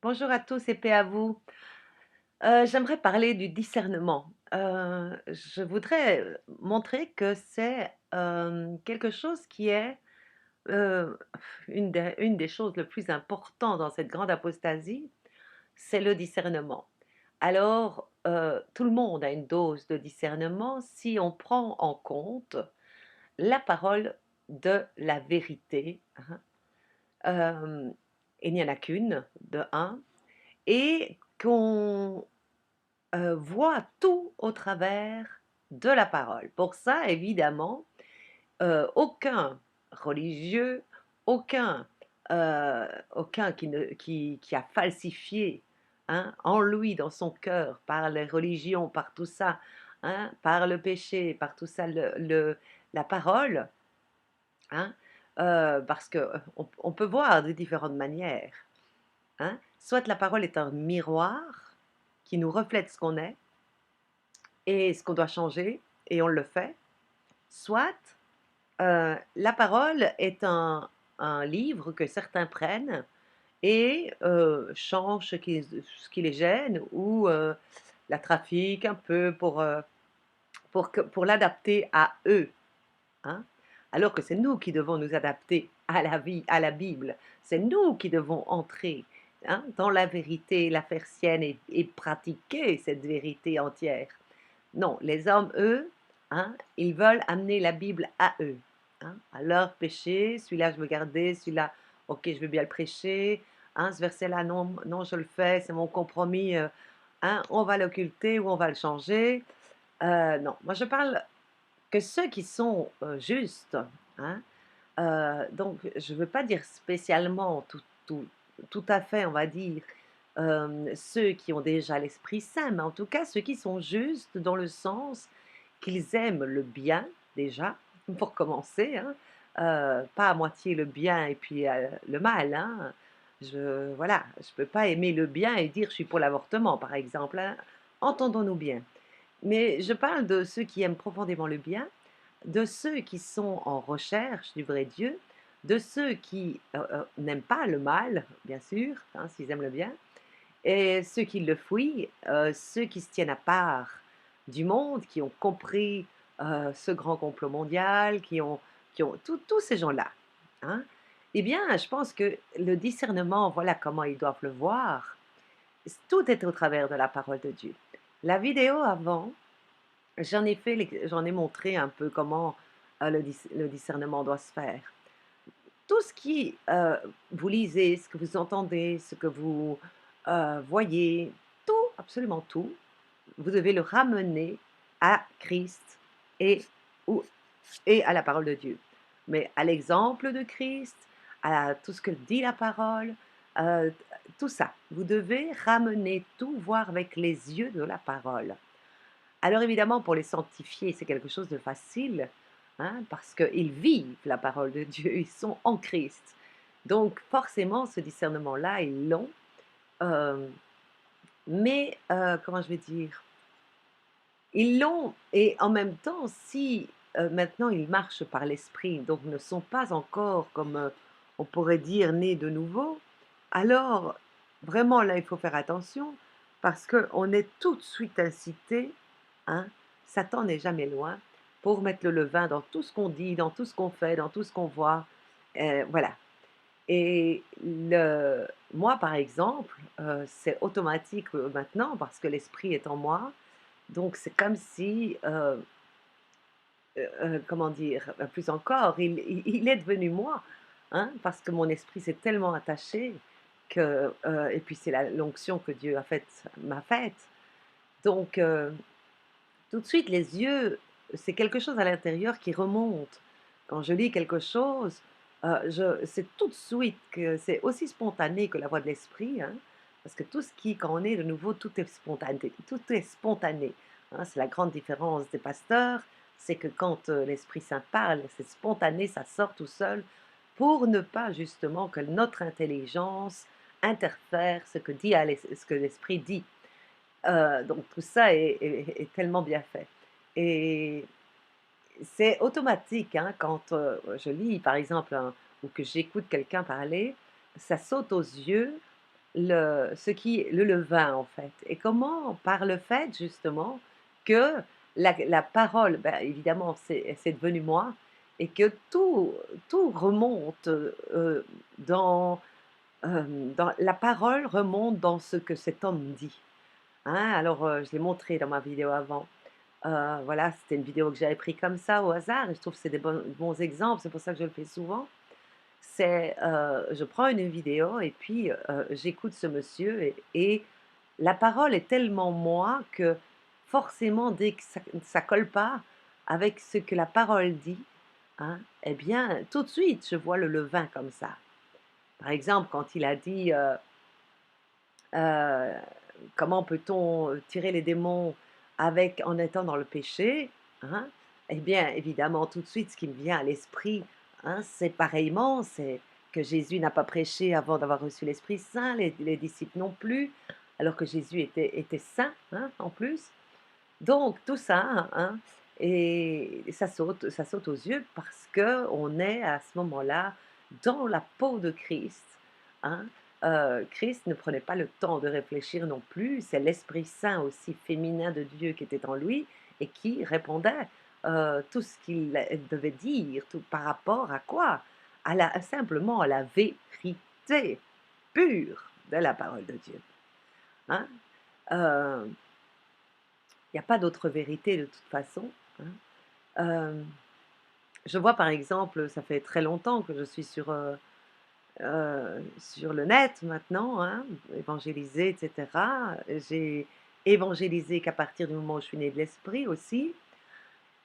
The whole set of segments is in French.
Bonjour à tous et paix à vous. J'aimerais parler du discernement. Je voudrais, montrer que c'est, quelque chose qui est, heu, une des choses le plus important dans cette grande apostasie, c'est le discernement. Alors, tout le monde a une dose de discernement si on prend en compte la parole de la vérité, hein. Hem, il n'y en a qu'une, de un, et qu'on voit tout au travers de la parole. Pour ça, évidemment, aucun religieux, aucun, aucun qui a falsifié, hein, en lui, dans son cœur, par les religions, par tout ça, hein, par le péché, par tout ça, la parole, hein, parce que on peut voir de différentes manières, hein. Soit la parole est un miroir qui nous reflète ce qu'on est, et ce qu'on doit changer, et on le fait. Soit, la parole est un livre que certains prennent et changent ce qui les gêne, ou la trafiquent un peu pour l'adapter à eux, hein. Alors que c'est nous qui devons nous adapter à la vie, à la Bible. C'est nous qui devons entrer, hein, dans la vérité, la faire sienne, et pratiquer cette vérité entière. Non, les hommes, eux, hein, ils veulent amener la Bible à eux, hein, à leur péché. Celui-là, je veux garder, celui-là, ok, je veux bien le prêcher, hein, ce verset-là, non, non, je le fais, c'est mon compromis, hein, on va l'occulter ou on va le changer. Non, moi je parle que ceux qui sont justes, hein, donc je ne veux pas dire spécialement tout à fait, on va dire, ceux qui ont déjà l'Esprit Saint, mais en tout cas ceux qui sont justes dans le sens qu'ils aiment le bien déjà, pour commencer, hein, pas à moitié le bien et puis, le mal, hein. Voilà, je peux pas aimer le bien et dire: «Je suis pour l'avortement», par exemple, hein. Entendons-nous bien. Mais je parle de ceux qui aiment profondément le bien, de ceux qui sont en recherche du vrai Dieu, de ceux qui, n'aiment pas le mal, bien sûr, hein, s'ils aiment le bien, et ceux qui le fuient, ceux qui se tiennent à part du monde, qui ont compris, ce grand complot mondial, qui ont tous ces gens-là, hein. Eh bien, je pense que le discernement, voilà comment ils doivent le voir. Tout est au travers de la parole de Dieu. La vidéo avant, j'en ai montré un peu comment, le discernement doit se faire. Tout ce qui, vous lisez, ce que vous entendez, ce que vous, voyez, tout, absolument tout, vous devez le ramener à Christ, et ou et à la parole de Dieu. Mais à l'exemple de Christ, à tout ce que dit la parole, heu, tout ça. Vous devez ramener tout, voir avec les yeux de la parole. Alors évidemment, pour les sanctifier, c'est quelque chose de facile, hein, parce qu'ils vivent la parole de Dieu, ils sont en Christ. Donc forcément, ce discernement-là, ils l'ont, hem, mais comment je vais dire? Ils l'ont, et en même temps, si, maintenant ils marchent par l'esprit, donc ne sont pas encore comme, on pourrait dire, nés de nouveau, alors vraiment là, il faut faire attention, parce qu'on est tout de suite incité, hein, Satan n'est jamais loin, pour mettre le levain dans tout ce qu'on dit, dans tout ce qu'on fait, dans tout ce qu'on voit, voilà. Et moi, par exemple, c'est automatique, maintenant, parce que l'esprit est en moi, donc c'est comme si, comment dire? Plus encore, il est devenu moi, hein, parce que mon esprit s'est tellement attaché que, et puis c'est la l'onction que Dieu m'a faite. Donc, tout de suite les yeux, c'est quelque chose à l'intérieur qui remonte. Quand je lis quelque chose, je c'est tout de suite que c'est aussi spontané que la voix de l'esprit, hein, parce que tout ce qui quand on est de nouveau, tout est spontané, hein. C'est la grande différence des pasteurs, c'est que quand, l'Esprit Saint parle, c'est spontané, ça sort tout seul, pour ne pas justement que notre intelligence interfère ce que l'esprit dit. Donc tout ça est tellement bien fait, et c'est automatique, hein, quand, je lis par exemple ou que j'écoute quelqu'un parler, ça saute aux yeux, le levain, en fait. Et comment? Par le fait, justement, que la parole, ben, évidemment, c'est devenu moi et que tout remonte, dans, dans la parole remonte dans ce que cet homme dit, hein. Alors, je l'ai montré dans ma vidéo avant. Voilà, c'était une vidéo que j'avais pris comme ça au hasard et je trouve que c'est des bons exemples, c'est pour ça que je le fais souvent. Je prends une vidéo et puis, j'écoute ce monsieur et la parole est tellement moi que forcément dès que ça colle pas avec ce que la parole dit, hein, et bien tout de suite je vois le levain comme ça. Par exemple, quand il a dit, heu: «Comment peut-on, tirer les démons en étant dans le péché?» hein, eh bien, évidemment, tout de suite, ce qui me vient à l'esprit, hein, c'est pareillement, c'est que Jésus n'a pas prêché avant d'avoir reçu l'Esprit Saint, les disciples non plus, alors que Jésus était saint, hein, en plus. Donc tout ça, hein, et ça saute aux yeux parce que on est à ce moment-là dans la peau de Christ, hein. Christ ne prenait pas le temps de réfléchir non plus, c'est l'Esprit Saint aussi féminin de Dieu qui était en lui et qui répondait, tout ce qu'il devait dire, tout par rapport à quoi? Simplement à la vérité pure de la parole de Dieu, hein. Heu Il y a pas d'autre vérité de toute façon, hein. Hem, je vois par exemple, ça fait très longtemps que je suis sur le net maintenant, hein, évangéliser et cetera. J'ai évangélisé qu'à partir du moment où je suis née de l'esprit aussi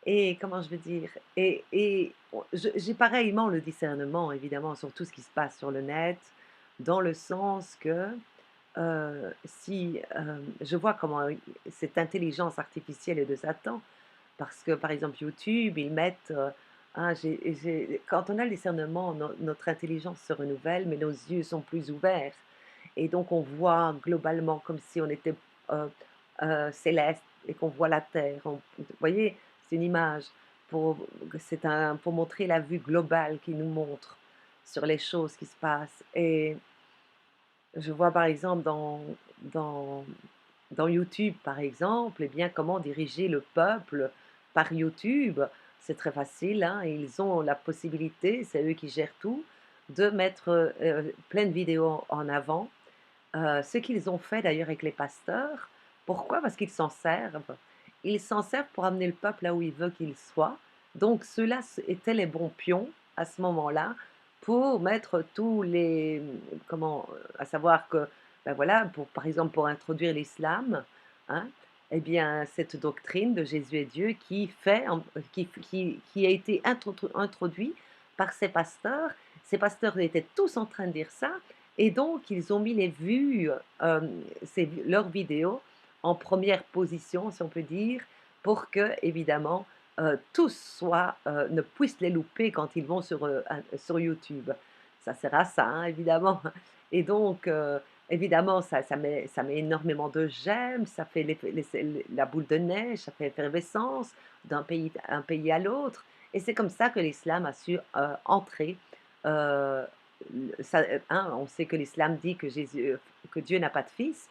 et comment je veux dire? Et on je j'ai pareillement le discernement évidemment sur tout ce qui se passe sur le net, dans le sens que si, je vois comment cette intelligence artificielle est de Satan, parce que, par exemple, YouTube, ils mettent, hein, quand on a le discernement, notre intelligence se renouvelle, mais nos yeux sont plus ouverts et donc on voit globalement comme si on était, heu céleste et qu'on voit la terre. Vous voyez? C'est une image pour pour montrer la vue globale qu'il nous montre sur les choses qui se passent et je vois par exemple dans dans YouTube, par exemple, eh bien, comment diriger le peuple par YouTube. C'est très facile, hein, ils ont la possibilité, c'est eux qui gèrent tout, de mettre, plein de vidéos en avant. Ce qu'ils ont fait d'ailleurs avec les pasteurs. Pourquoi? Parce qu'ils s'en servent. Ils s'en servent pour amener le peuple là où il veut qu'il soit. Donc ceux-là étaient les bons pions à ce moment-là pour mettre tous les comment, à savoir que, ben voilà, pour par exemple pour introduire l'islam, hein, eh bien cette doctrine de Jésus est Dieu qui fait en qui a été introduit par ces pasteurs. Ces pasteurs étaient tous en train de dire ça et donc ils ont mis les vues, leurs vidéos en première position, si on peut dire, pour que évidemment, tous ne puissent les louper quand ils vont sur YouTube. Ça sert à ça, hein, évidemment et donc évidemment ça met énormément de j'aime, ça fait la boule de neige, ça fait effervescence un pays à l'autre et c'est comme ça que l'islam a su, entrer, heu hein, on sait que l'islam dit que Dieu n'a pas de fils.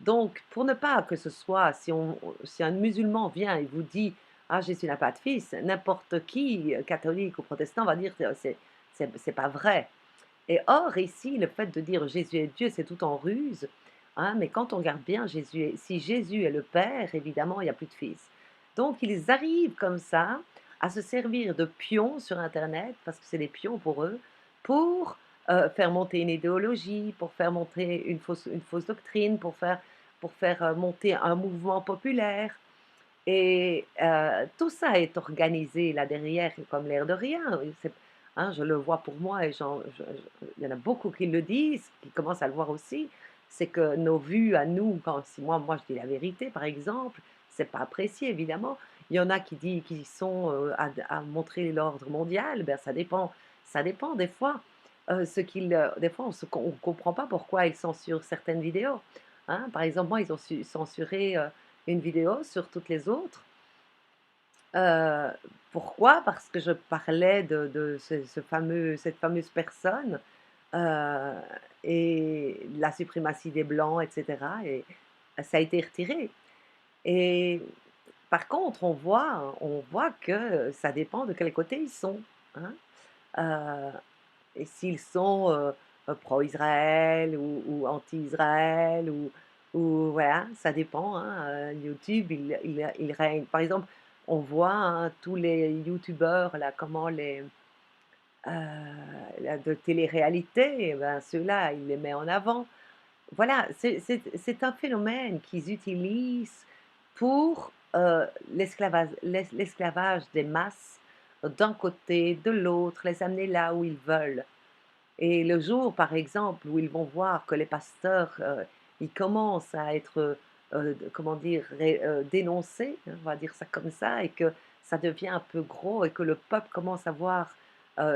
Donc, pour ne pas que ce soit, si un musulman vient et vous dit, ah, Jésus n'a pas de fils, n'importe qui, catholique ou protestant, va dire, c'est pas vrai. Et or, ici, le fait de dire Jésus est Dieu, c'est tout en ruse. Hein, mais quand on regarde bien, si Jésus est le Père, évidemment, il n'y a plus de fils. Donc, ils arrivent comme ça à se servir de pions sur Internet, parce que c'est des pions pour eux, pour faire monter une idéologie, pour faire monter une fausse doctrine, pour faire monter un mouvement populaire. Et tout ça est organisé là derrière comme l'air de rien. Hein, je le vois pour moi et il y en a beaucoup qui le disent, qui commencent à le voir aussi. C'est que nos vues à nous, si moi je dis la vérité par exemple, c'est pas apprécié évidemment. Il y en a qui sont à montrer l'ordre mondial, ben ça dépend des fois. Des fois on comprend pas pourquoi ils censurent certaines vidéos. Hein. Par exemple, moi ils ont censuré une vidéo sur toutes les autres. Heu, pourquoi? Parce que je parlais de cette fameuse personne, heu et la suprématie des blancs et cetera et ça a été retiré et par contre, on voit que ça dépend de quel côté ils sont, hein. Heu et s'ils sont, pro-Israël ou anti-Israël ou voilà, ça dépend, hein, YouTube, il règne. Par exemple, on voit, hein, tous les youtubeurs là, comment là de télé-réalité, et ben, ceux-là, il les met en avant. Voilà, c'est un phénomène qu'ils utilisent pour, l'esclavage des masses, d'un côté, de l'autre, les amener là où ils veulent. Et le jour, par exemple, où ils vont voir que les pasteurs, ils commencent à être, comment dire? Dénoncés, hein, on va dire ça comme ça, et que ça devient un peu gros et que le peuple commence à voir,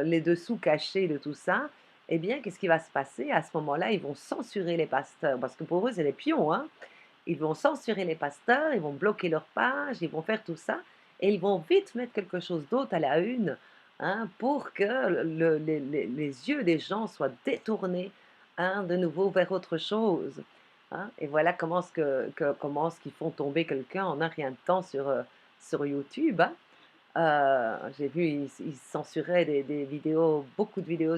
les dessous cachés de tout ça, eh bien, qu'est-ce qui va se passer? À ce moment-là, ils vont censurer les pasteurs parce que pour eux, c'est des pions, hein. Ils vont censurer les pasteurs, ils vont bloquer leurs pages, ils vont faire tout ça et ils vont vite mettre quelque chose d'autre à la une, hein, pour que les yeux des gens soient détournés, hein, de nouveau vers autre chose, hein. Et voilà comment est-ce qu'ils font tomber quelqu'un en un rien de temps sur YouTube, hein. J'ai vu, ils censuraient des vidéos, beaucoup de vidéos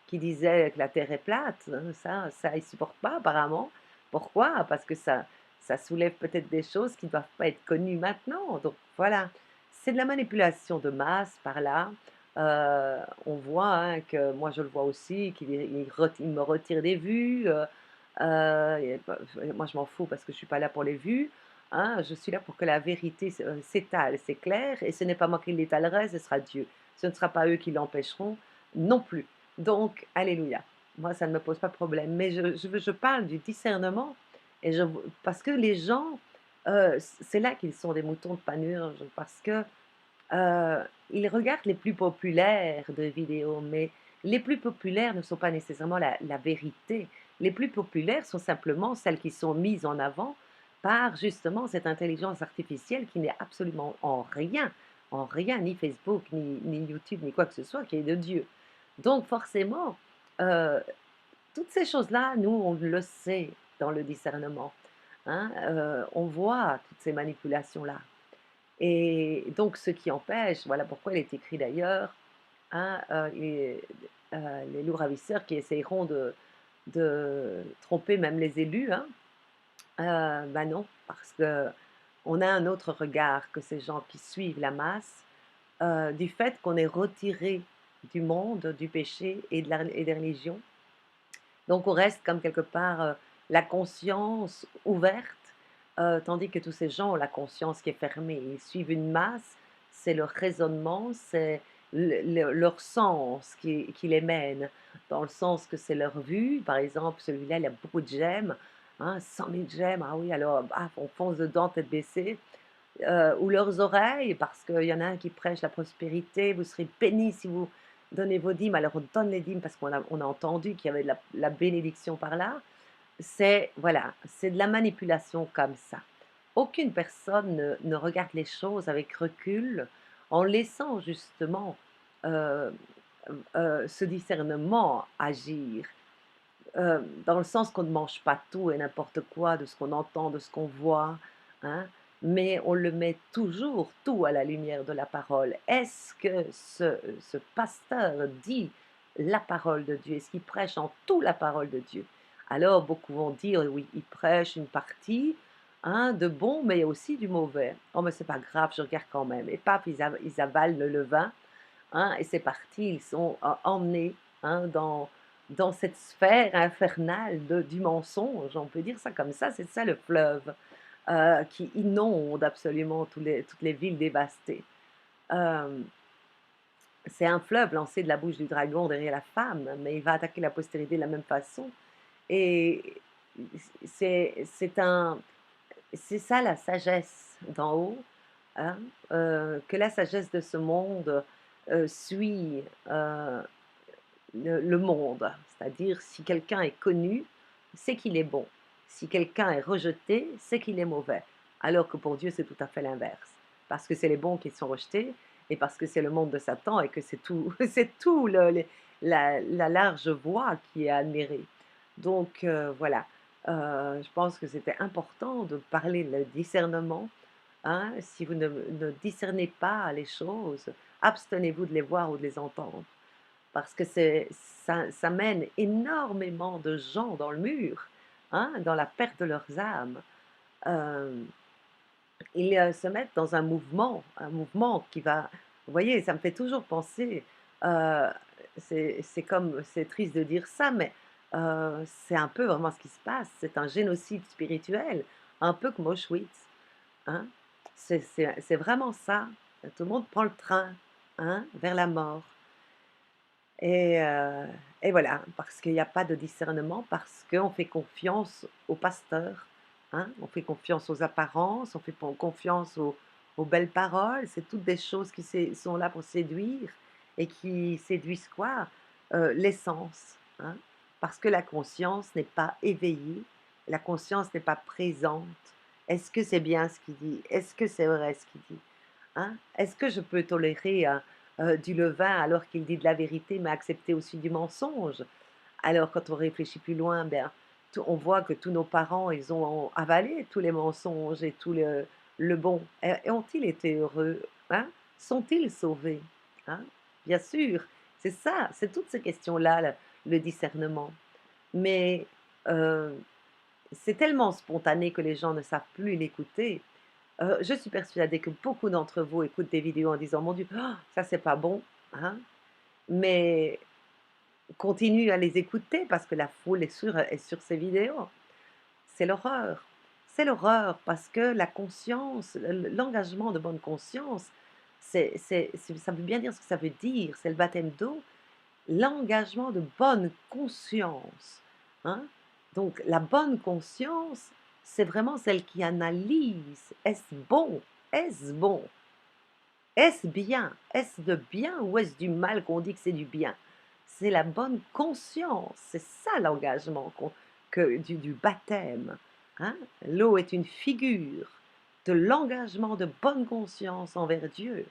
qui disaient que la terre est plate, hein, ça ils supportent pas apparemment. Pourquoi? Parce que ça soulève peut-être des choses qui ne doivent pas être connues maintenant, donc voilà. C'est de la manipulation de masse par là. On voit, hein, que moi je le vois aussi, qu'il me retire des vues, et bah, moi je m'en fous parce que je suis pas là pour les vues, hein. Je suis là pour que la vérité s'étale, c'est clair, et ce n'est pas moi qui l'étalerai, ce sera Dieu. Ce ne sera pas eux qui l'empêcheront non plus. Donc, alléluia. Moi, ça ne me pose pas de problème. Mais je parle du discernement et parce que les gens, c'est là qu'ils sont des moutons de panurge, parce que ils regardent les plus populaires de vidéos, mais les plus populaires ne sont pas nécessairement la vérité. Les plus populaires sont simplement celles qui sont mises en avant par justement cette intelligence artificielle qui n'est absolument en rien, ni Facebook, ni YouTube, ni quoi que ce soit, qui est de Dieu. Donc forcément, heu, toutes ces choses-là, nous, on le sait dans le discernement, hein, on voit toutes ces manipulations-là. Et donc ce qui empêche, voilà pourquoi il est écrit d'ailleurs, hein, les loups ravisseurs qui essayeront de tromper même les élus, hein, bah non, parce qu'on a un autre regard que ces gens qui suivent la masse, du fait qu'on est retiré du monde, du péché et des religions. Donc on reste comme quelque part, la conscience ouverte, tandis que tous ces gens ont la conscience qui est fermée. Ils suivent une masse, c'est leur raisonnement, c'est leur sens qui les mène, dans le sens que c'est leur vue. Par exemple, celui-là, il a beaucoup de j'aime, hein, 100 000 j'aime, ah oui, alors baf, on fonce dedans tête baissée. Ou leurs oreilles, parce qu'il y en a un qui prêche la prospérité, vous serez bénis si vous donnez vos dîmes. Alors on donne les dîmes parce qu'on a entendu qu'il y avait de la bénédiction par là. C'est voilà, c'est de la manipulation comme ça. Aucune personne ne regarde les choses avec recul, en laissant justement, heu ce discernement agir. Dans le sens qu'on ne mange pas tout et n'importe quoi de ce qu'on entend, de ce qu'on voit, hein, mais on le met toujours tout à la lumière de la parole. Est-ce que ce pasteur dit la parole de Dieu? Est-ce qu'il prêche en tout la parole de Dieu? Alors beaucoup vont dire: «Oui, il prêche une partie, hein, de bon, mais aussi du mauvais. Oh, mais c'est pas grave, je regarde quand même», et paf, ils avalent le levain, hein, et c'est parti, ils sont emmenés, hein, dans cette sphère infernale du mensonge, on peut dire ça comme ça, c'est ça le fleuve, qui inonde absolument toutes les villes dévastées. Euh, c'est un fleuve lancé de la bouche du dragon derrière la femme, mais il va attaquer la postérité de la même façon. Et c'est c'est ça la sagesse d'en haut, hein, que la sagesse de ce monde suit le monde. C'est-à-dire, si quelqu'un est connu, c'est qu'il est bon. Si quelqu'un est rejeté, c'est qu'il est mauvais. Alors que pour Dieu, c'est tout à fait l'inverse. Parce que c'est les bons qui sont rejetés et parce que c'est le monde de Satan et que c'est tout, c'est tout la large voie qui est admirée. Donc voilà, je pense que c'était important de parler le discernement, hein. Si vous ne discernez pas les choses, abstenez-vous de les voir ou de les entendre. Parce que ça mène énormément de gens dans le mur, hein, dans la perte de leurs âmes. Hem, Ils, se mettent dans un mouvement qui va, vous voyez, ça me fait toujours penser, heu, c'est comme c'est triste de dire ça, mais c'est un peu vraiment ce qui se passe. C'est un génocide spirituel, un peu comme Auschwitz, hein. C'est vraiment ça. Tout le monde prend le train, hein, vers la mort. Et heu et voilà, parce qu'il y a pas de discernement, parce qu'on fait confiance aux pasteurs, hein. On fait confiance aux apparences, on fait confiance aux belles paroles. C'est toutes des choses qui sont là pour séduire et qui séduisent quoi? L'essence, hein. Parce que la conscience n'est pas éveillée, la conscience n'est pas présente. Est-ce que c'est bien ce qu'il dit? Est-ce que c'est vrai ce qu'il dit? Hein? Est-ce que je peux tolérer du levain alors qu'il dit de la vérité, mais accepter aussi du mensonge? Alors quand on réfléchit plus loin, ben, on voit que tous nos parents, ils ont avalé tous les mensonges et tout le bon. Et ont-ils été heureux? Hein? Sont-ils sauvés? Hein? Bien sûr, c'est ça, c'est toutes ces questions-là, le discernement. Mais euh, c'est tellement spontané que les gens ne savent plus l'écouter. Je suis persuadée que beaucoup d'entre vous écoutent des vidéos en disant: «Mon Dieu, oh, ça c'est pas bon», hein, mais continuent à les écouter parce que la foule est sur ces vidéos. C'est l'horreur. C'est l'horreur parce que la conscience, l'engagement de bonne conscience, ça veut bien dire ce que ça veut dire, c'est le baptême d'eau. L'engagement de bonne conscience, hein. Donc la bonne conscience, c'est vraiment celle qui analyse: «Est-ce bon? Est-ce bon? Est-ce bien? Est-ce de bien ou est-ce du mal qu'on dit que c'est du bien?» C'est la bonne conscience, c'est ça l'engagement du baptême, hein. L'eau est une figure de l'engagement de bonne conscience envers Dieu.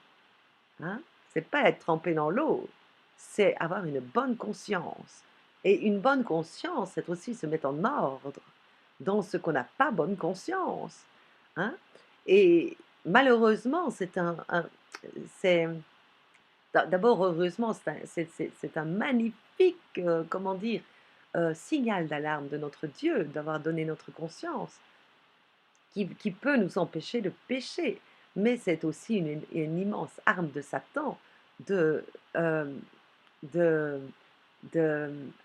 Hein? C'est pas être trempé dans l'eau, c'est avoir une bonne conscience. Et une bonne conscience, c'est aussi se mettre en ordre dans ce qu'on n'a pas bonne conscience. Hein? Et malheureusement, c'est d'abord heureusement, c'est un magnifique, comment dire, signal d'alarme de notre Dieu d'avoir donné notre conscience qui peut nous empêcher de pécher. Mais c'est aussi une immense arme de Satan de, euh, de,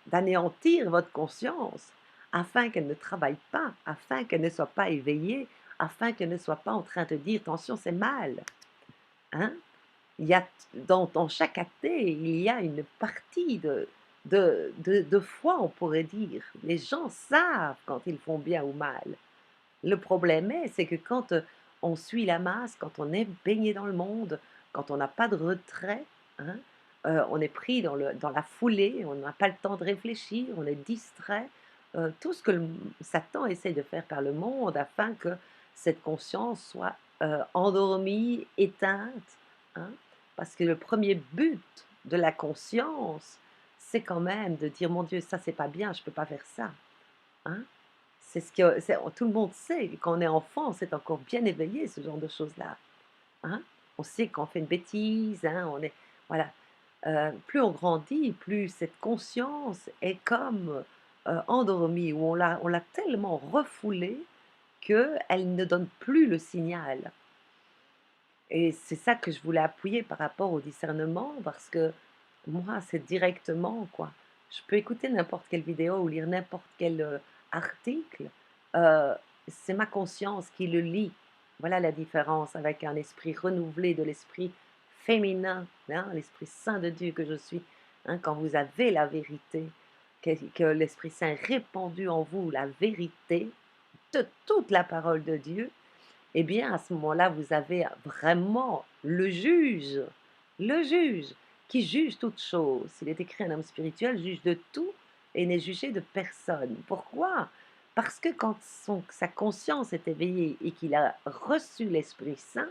d'anéantir votre conscience afin qu'elle ne travaille pas, afin qu'elle ne soit pas éveillée, afin qu'elle ne soit pas en train de dire attention, c'est mal. Hein? Il y a, dans chaque athée, il y a une partie de foi, on pourrait dire. Les gens savent quand ils font bien ou mal. Le problème c'est que quand, on suit la masse, quand on est baigné dans le monde, quand on n'a pas de retrait, hein, on est pris dans la foulée, on n'a pas le temps de réfléchir, on est distrait, tout ce que Satan essaye de faire par le monde afin que cette conscience soit, endormie, éteinte, hein. Parce que le premier but de la conscience, c'est quand même de dire: «Mon Dieu, ça c'est pas bien, je peux pas faire ça», hein. C'est ce que tout le monde sait, quand on est enfant, c'est encore bien éveillé ce genre de choses-là, hein. On sait qu'on fait une bêtise, hein, on est voilà, plus on grandit, plus cette conscience est comme, endormie, où on l'a tellement refoulée qu'elle ne donne plus le signal et c'est ça que je voulais appuyer par rapport au discernement parce que moi, c'est directement, quoi. Je peux écouter n'importe quelle vidéo ou lire n'importe quel, article, heu, c'est ma conscience qui le lit. Voilà la différence avec un esprit renouvelé de l'esprit féminin, hein, l'Esprit Saint de Dieu que je suis, hein. Quand vous avez la vérité, que l'Esprit Saint ait répandu en vous la vérité de toute la parole de Dieu, eh bien, à ce moment-là, vous avez vraiment le juge qui juge toute chose. Il est écrit un homme spirituel juge de tout et n'est jugé de personne. Pourquoi? Parce que quand sa conscience est éveillée et qu'il a reçu l'Esprit Saint,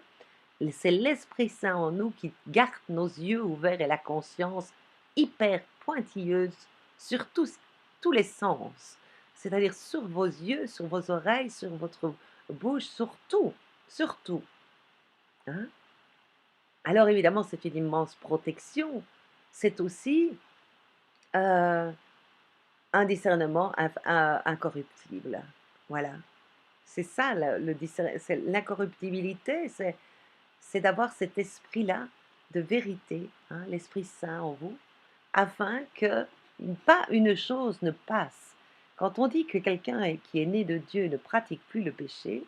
c'est l'Esprit Saint en nous qui garde nos yeux ouverts et la conscience hyper pointilleuse sur tous les sens, c'est-à-dire sur vos yeux, sur vos oreilles, sur votre bouche, sur tout, hein. Alors évidemment, c'est une immense protection, c'est aussi, heu, un discernement incorruptible. Voilà, c'est ça le c'est l'incorruptibilité, c'est d'avoir cet esprit-là de vérité, hein, l'Esprit Saint en vous, afin que pas une chose ne passe. Quand on dit que quelqu'un qui est né de Dieu ne pratique plus le péché,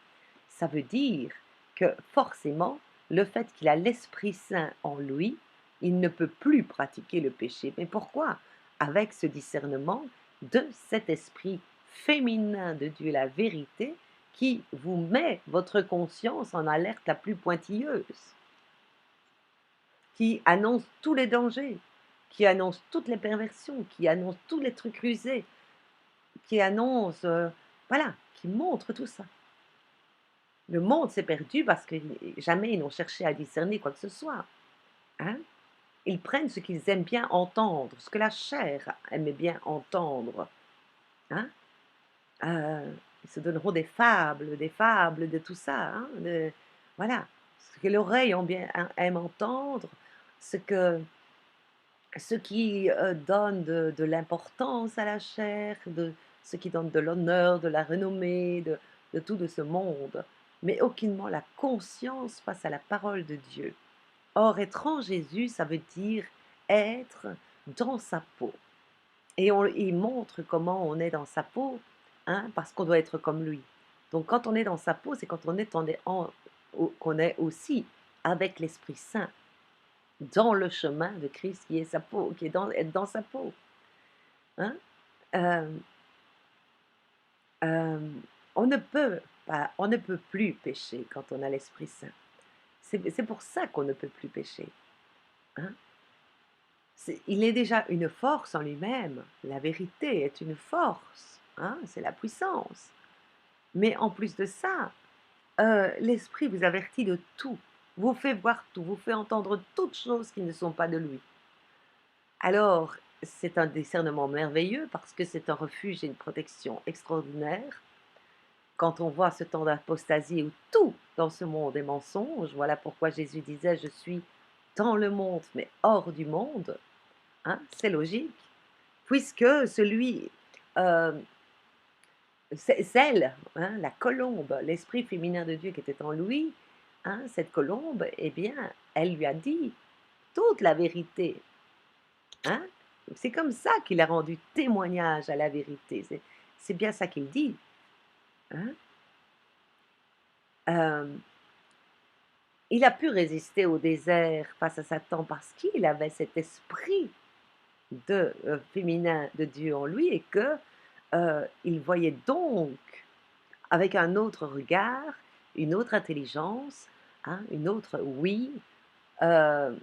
ça veut dire que forcément, le fait qu'il a l'Esprit Saint en lui, il ne peut plus pratiquer le péché. Mais pourquoi? Avec ce discernement de cet esprit féminin de Dieu, la vérité, qui vous met votre conscience en alerte la plus pointilleuse, qui annonce tous les dangers, qui annonce toutes les perversions, qui annonce tous les trucs rusés, qui annonce, voilà, qui montre tout ça. Le monde s'est perdu parce que jamais ils n'ont cherché à discerner quoi que ce soit, hein. Ils prennent ce qu'ils aiment bien entendre, ce que la chair aimait bien entendre, hein. Ils se donneront des fables de tout ça, hein, de voilà, ce que l'oreille aime entendre, ce que ce qui, donne de l'importance à la chair, ce qui donne de l'honneur, de la renommée, de tout de ce monde, mais aucunement la conscience face à la parole de Dieu. Or, être en Jésus, ça veut dire être dans sa peau et il montre comment on est dans sa peau, hein, parce qu'on doit être comme lui. Donc quand on est dans sa peau, c'est quand on est en au qu'on est aussi avec l'Esprit Saint. Dans le chemin de Christ qui est sa peau, qui est être dans sa peau, hein. Hem, on ne peut on ne peut plus pécher quand on a l'Esprit Saint. C'est pour ça qu'on ne peut plus pécher, hein. Il est déjà une force en lui-même. La vérité est une force, hein, c'est la puissance. Mais en plus de ça, l'Esprit vous avertit de tout, vous fait voir tout, vous fait entendre toutes choses qui ne sont pas de lui. Alors, c'est un discernement merveilleux parce que c'est un refuge et une protection extraordinaire. Quand on voit ce temps d'apostasie où tout dans ce monde est mensonge, voilà pourquoi Jésus disait: «Je suis dans le monde, mais hors du monde», hein, c'est logique. Puisque celui, heu, celle, hein, la colombe, l'esprit féminin de Dieu qui était en lui, hein, cette colombe, eh bien, elle lui a dit toute la vérité. Hein? C'est comme ça qu'il a rendu témoignage à la vérité. C'est bien ça qu'il dit, hein? Hem, il a pu résister au désert face à Satan parce qu'il avait cet esprit féminin de Dieu en lui et que, il voyait donc avec un autre regard, une autre intelligence, hein, une autre oui, heu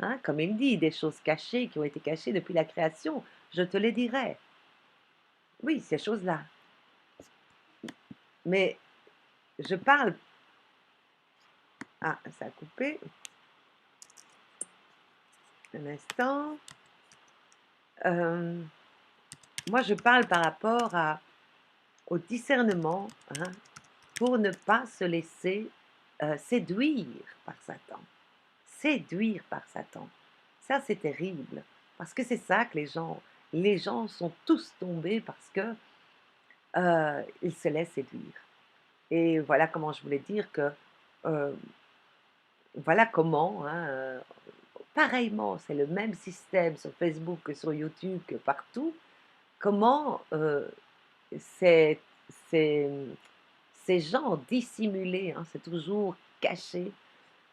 hein, comme il dit, des choses cachées qui ont été cachées depuis la création, je te les dirai. Oui, ces choses-là. Mais je parle... Ah, ça a coupé. Un instant. Euh, Moi, je parle par rapport au discernement, hein, pour ne pas se laisser séduire par Satan. Séduire par Satan. Ça, c'est terrible. Parce que c'est ça que les gens sont tous tombés parce que ils se laissent séduire. Et voilà comment je voulais dire que, euh, voilà comment, hein, pareillement, c'est le même système sur Facebook que sur YouTube, que partout, comment ces, ces, ces gens dissimulés, hein, c'est toujours caché,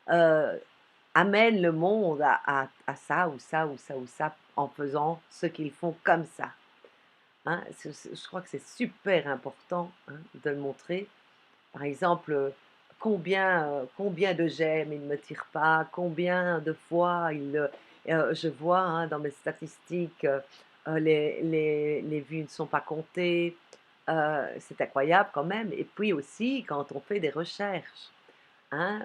euh, amènent le monde à ça ou ça ou ça ou ça en faisant ce qu'ils font comme ça. Hein. Je crois que c'est super important, hein, de le montrer. Par exemple, combien de j'aime il ne me tire pas, combien de fois je vois, hein, dans mes statistiques, les vues ne sont pas comptées. C'est incroyable quand même. Et puis aussi, quand on fait des recherches, hein,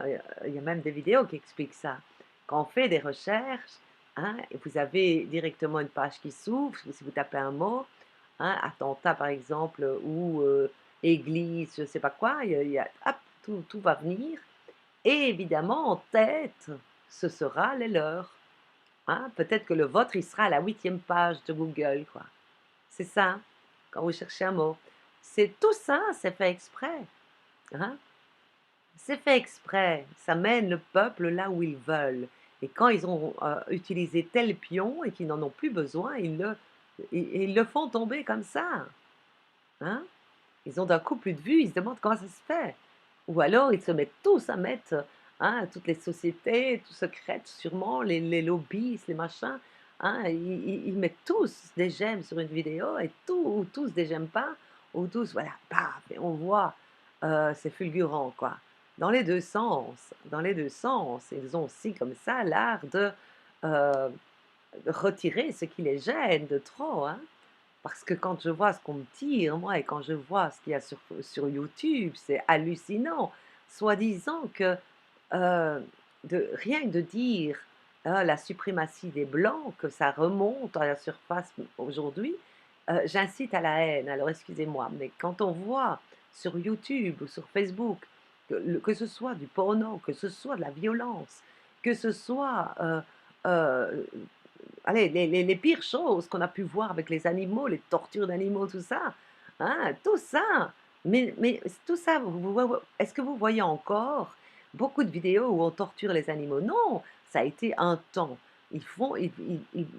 il y a même des vidéos qui expliquent ça. Quand on fait des recherches, hein, et vous avez directement une page qui s'ouvre, si vous tapez un mot, hein, attentat par exemple, ou église, je ne sais pas quoi, hop, tout va venir. Et évidemment, en tête, ce sera les leurs. Hein. Peut-être que le vôtre, il sera à la 8e page de Google, quoi. C'est ça, hein, quand vous cherchez un mot. C'est tout ça, c'est fait exprès. Hein. C'est fait exprès, ça mène le peuple là où ils veulent. Et quand ils ont utilisé tel pion et qu'ils n'en ont plus besoin, ils le font tomber comme ça. Hein. Ils ont d'un coup plus de vues, ils se demandent comment ça se fait. Ou alors ils se mettent tous à mettre, hein, toutes les sociétés, tout secrètes sûrement, les lobbies, les machins, hein, ils mettent tous des j'aime sur une vidéo et ou tous des j'aime pas, ou tous, voilà, paf, et on voit, c'est fulgurant, quoi. Dans les deux sens, dans les deux sens. Ils ont aussi comme ça l'art euh, de retirer ce qui les gêne de trop, hein. Parce que quand je vois ce qu'on me tire, moi, et quand je vois ce qu'il y a sur YouTube, c'est hallucinant. Soi-disant que, heu, rien que de dire, la suprématie des blancs, que ça remonte à la surface aujourd'hui, j'incite à la haine. Alors excusez-moi, mais quand on voit sur YouTube ou sur Facebook que ce soit du porno, que ce soit de la violence, que ce soit, heu, allez, les pires choses qu'on a pu voir avec les animaux, les tortures d'animaux, tout ça, hein, tout ça. Mais tout ça, est-ce que vous voyez encore beaucoup de vidéos où on torture les animaux? Non, ça a été un temps. Ils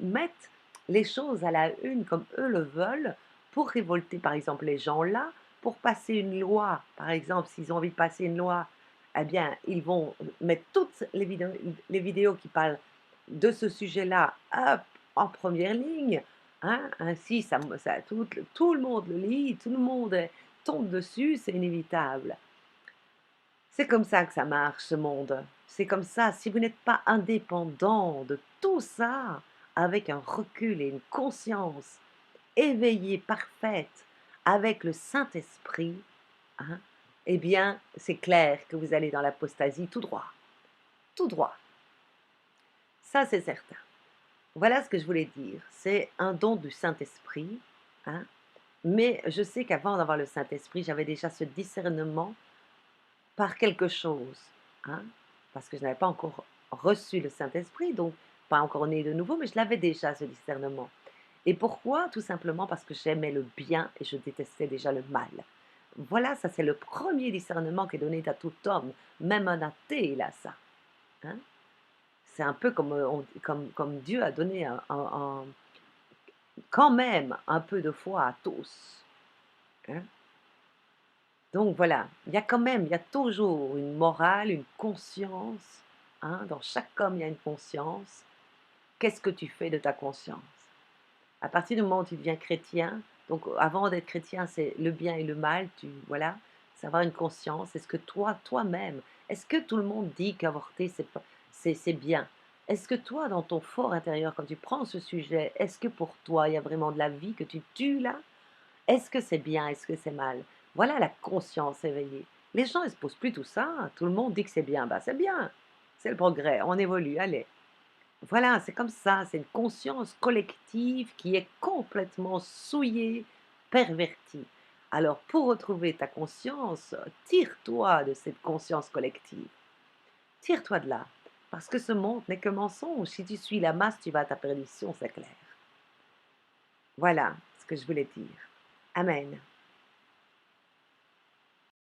mettent les choses à la une comme eux le veulent pour révolter, par exemple, les gens là, pour passer une loi. Par exemple, s'ils ont envie de passer une loi, eh bien, ils vont mettre toutes les vidéos qui parlent de ce sujet-là, hop, en première ligne, hein, ainsi tout le monde le lit, tout le monde tombe dessus, c'est inévitable. C'est comme ça que ça marche, ce monde. C'est comme ça, si vous n'êtes pas indépendant de tout ça, avec un recul et une conscience éveillée, parfaite, avec le Saint-Esprit, hein, eh bien, c'est clair que vous allez dans l'apostasie tout droit, tout droit. Ça, c'est certain. Voilà ce que je voulais dire. C'est un don du Saint-Esprit, hein, mais je sais qu'avant d'avoir le Saint-Esprit, j'avais déjà ce discernement par quelque chose, hein, parce que je n'avais pas encore reçu le Saint-Esprit, donc pas encore né de nouveau, mais je l'avais déjà, ce discernement. Et pourquoi? Tout simplement parce que j'aimais le bien et je détestais déjà le mal. Voilà, ça c'est le premier discernement qui est donné à tout homme, même un athée, il a ça. Hein. C'est un peu comme, comme Dieu a donné quand même un peu de foi à tous. Hein. Donc voilà, il y a toujours une morale, une conscience. Hein. Dans chaque homme, il y a une conscience. Qu'est-ce que tu fais de ta conscience? À partir du moment où tu deviens chrétien, donc avant d'être chrétien, c'est le bien et le mal, voilà, c'est avoir une conscience. Est-ce que toi, toi-même, est-ce que tout le monde dit qu'avorter, c'est bien? Est-ce que toi, dans ton fort intérieur, quand tu prends ce sujet, est-ce que pour toi, il y a vraiment de la vie que tu tues là? Est-ce que c'est bien? Est-ce que c'est mal? Voilà la conscience éveillée. Les gens, ils se posent plus tout ça. Tout le monde dit que c'est bien. Bah, c'est bien. C'est le progrès. On évolue. Allez. Voilà, c'est comme ça. C'est une conscience collective qui est complètement souillée, pervertie. Alors, pour retrouver ta conscience, tire-toi de cette conscience collective. Tire-toi de là. Parce que ce monde n'est que mensonge. Si tu suis la masse, tu vas à ta perdition, c'est clair. Voilà ce que je voulais dire. Amen.